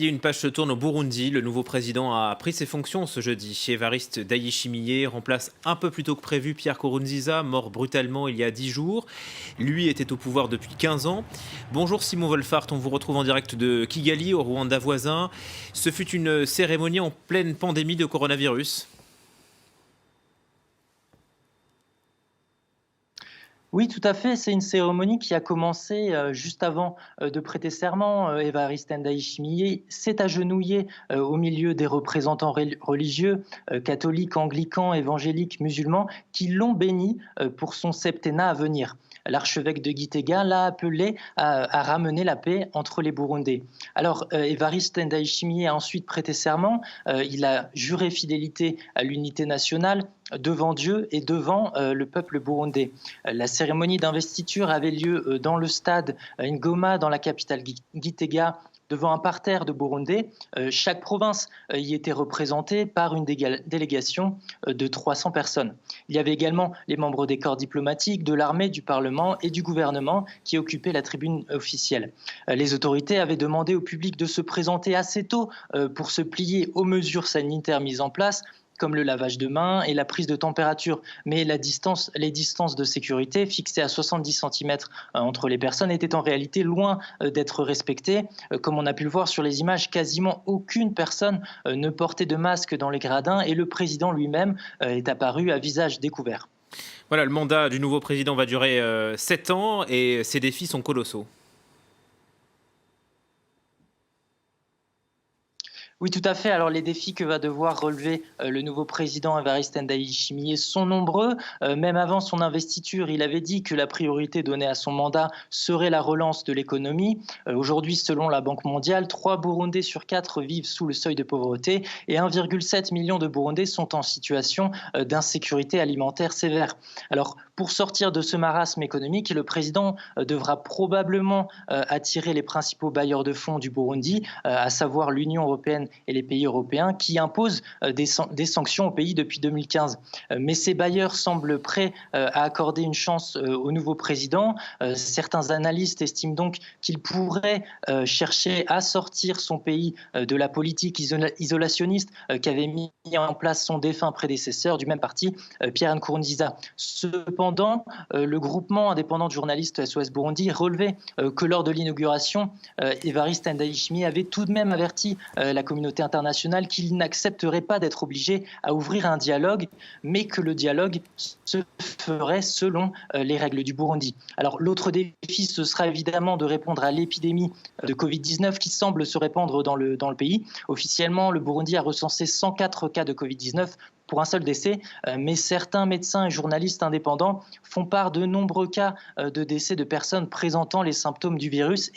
Une page se tourne au Burundi. Le nouveau président a pris ses fonctions ce jeudi. Évariste Ndayishimiye remplace un peu plus tôt que prévu Pierre Nkurunziza, mort brutalement il y a 10 jours. Lui était au pouvoir depuis 15 ans. Bonjour Simon Wolfart, on vous retrouve en direct de Kigali, au Rwanda voisin. Ce fut une cérémonie en pleine pandémie de coronavirus. Oui, tout à fait. C'est une cérémonie qui a commencé juste avant de prêter serment. Évariste Ndayishimiye s'est agenouillé au milieu des représentants religieux, catholiques, anglicans, évangéliques, musulmans, qui l'ont béni pour son septennat à venir. L'archevêque de Gitega l'a appelé à ramener la paix entre les Burundais. Alors, Évariste Ndayishimiye a ensuite prêté serment. Il a juré fidélité à l'unité nationale devant Dieu et devant le peuple burundais. La cérémonie d'investiture avait lieu dans le stade Ngoma, dans la capitale Gitega, devant un parterre de Burundais. Chaque province y était représentée par une délégation de 300 personnes. Il y avait également les membres des corps diplomatiques, de l'armée, du Parlement et du gouvernement qui occupaient la tribune officielle. Les autorités avaient demandé au public de se présenter assez tôt pour se plier aux mesures sanitaires mises en place, comme le lavage de mains et la prise de température. Mais les distances de sécurité fixées à 70 cm entre les personnes étaient en réalité loin d'être respectées. Comme on a pu le voir sur les images, quasiment aucune personne ne portait de masque dans les gradins et le président lui-même est apparu à visage découvert. Voilà, le mandat du nouveau président va durer 7 ans et ses défis sont colossaux. Oui, tout à fait. Alors, les défis que va devoir relever le nouveau président Évariste Ndayishimiye sont nombreux. Même avant son investiture, il avait dit que la priorité donnée à son mandat serait la relance de l'économie. Aujourd'hui, selon la Banque mondiale, 3 Burundais sur 4 vivent sous le seuil de pauvreté et 1,7 million de Burundais sont en situation d'insécurité alimentaire sévère. Alors, pour sortir de ce marasme économique, le président devra probablement attirer les principaux bailleurs de fonds du Burundi, à savoir l'Union européenne et les pays européens, qui imposent des sanctions au pays depuis 2015. Mais ces bailleurs semblent prêts à accorder une chance au nouveau président. Certains analystes estiment donc qu'il pourrait chercher à sortir son pays de la politique isolationniste qu'avait mis en place son défunt prédécesseur du même parti, Pierre Nkurunziza. Cependant, le groupement indépendant de journalistes SOS Burundi relevait que lors de l'inauguration, Évariste Ndayishimiye avait tout de même averti la communauté internationale qu'il n'accepterait pas d'être obligé à ouvrir un dialogue, mais que le dialogue se ferait selon les règles du Burundi. Alors l'autre défi, ce sera évidemment de répondre à l'épidémie de Covid-19 qui semble se répandre dans le pays. Officiellement, le Burundi a recensé 104 cas de Covid-19 pour un seul décès, mais certains médecins et journalistes indépendants font part de nombreux cas de décès de personnes présentant les symptômes du virus